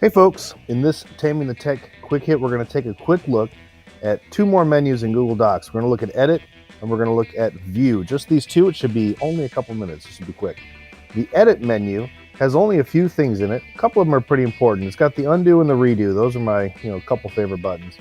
Hey folks, in this Taming the Tech Quick Hit, we're going to take a quick look at two more menus in Google Docs. We're going to look at Edit and we're going to look at View. Just these two. It should be only a couple minutes. This should be quick. The Edit menu has only a few things in it. A couple of them are pretty important. It's got the undo and the redo. Those are my couple favorite buttons.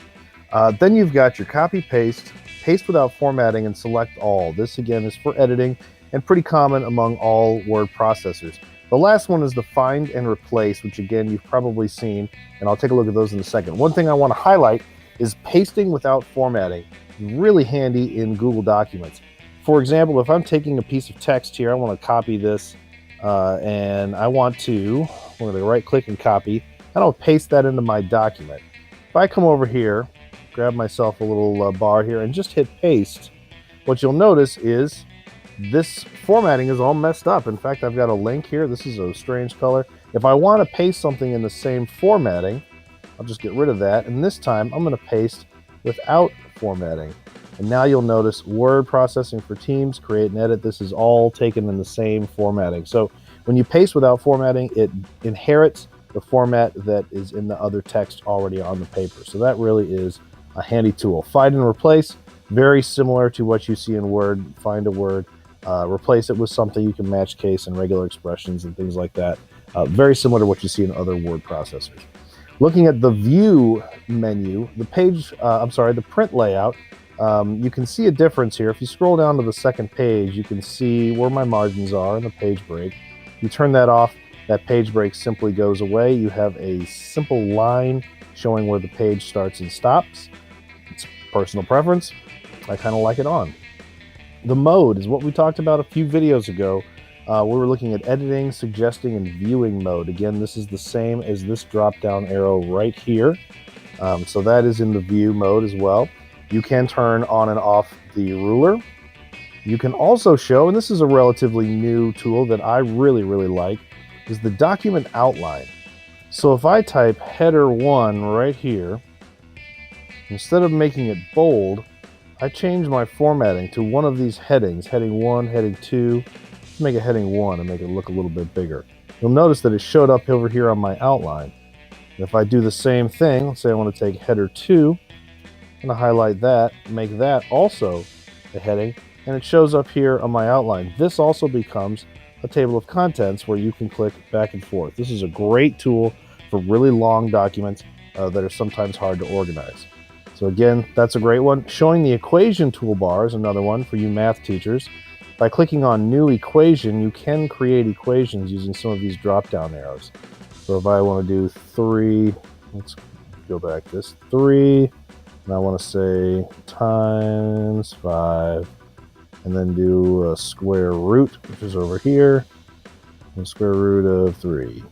Then you've got your copy paste, paste without formatting, and select all. This again is for editing and pretty common among all word processors. The last one is the find and replace, which again you've probably seen, and I'll take a look at those in a second. One thing I want to highlight is pasting without formatting. Really handy in Google Documents. For example, if I'm taking a piece of text here, I want to copy this, and I'm going to right click and copy, and I'll paste that into my document. If I come over here, grab myself a little bar here and just hit paste, what you'll notice is this formatting is all messed up. In fact, I've got a link here. This is a strange color. If I want to paste something in the same formatting, I'll just get rid of that. And this time I'm going to paste without formatting. And now you'll notice word processing for Teams, create and edit. This is all taken in the same formatting. So when you paste without formatting, it inherits the format that is in the other text already on the paper. So that really is a handy tool. Find and replace, very similar to what you see in Word. Find a word, replace it with something. You can match case and regular expressions and things like that. Very similar to what you see in other word processors. Looking at the View menu, the print layout, you can see a difference here. If you scroll down to the second page, you can see where my margins are in the page break. You turn that off, that page break simply goes away. You have a simple line showing where the page starts and stops. It's personal preference. I kind of like it on. The mode is what we talked about a few videos ago. We were looking at editing, suggesting, and viewing mode. Again, this is the same as this drop-down arrow right here. So that is in the view mode as well. You can turn on and off the ruler. You can also show, and this is a relatively new tool that I really like, is the document outline. So if I type header 1 right here, instead of making it bold, I change my formatting to one of these headings, heading 1, heading 2. Let's make it heading 1 and make it look a little bit bigger. You'll notice that it showed up over here on my outline. If I do the same thing, let's say I want to take header 2, I'm going to highlight that, make that also a heading, and it shows up here on my outline. This also becomes a table of contents where you can click back and forth. This is a great tool for really long documents that are sometimes hard to organize. So again, that's a great one. Showing the equation toolbar is another one for you math teachers. By clicking on New Equation, you can create equations using some of these drop-down arrows. So if I want to do 3, let's go back this, 3, and I want to say times 5, and then do a square root, which is over here, and square root of 3.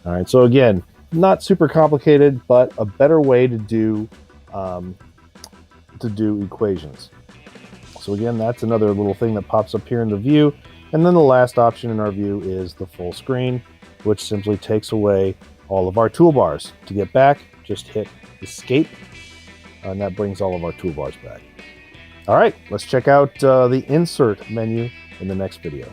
All right, so again, not super complicated, but a better way to do equations. So again, that's another little thing that pops up here in the view. And then the last option in our view is the full screen, which simply takes away all of our toolbars. To get back, just hit Escape, and that brings all of our toolbars back. All right, let's check out the Insert menu in the next video.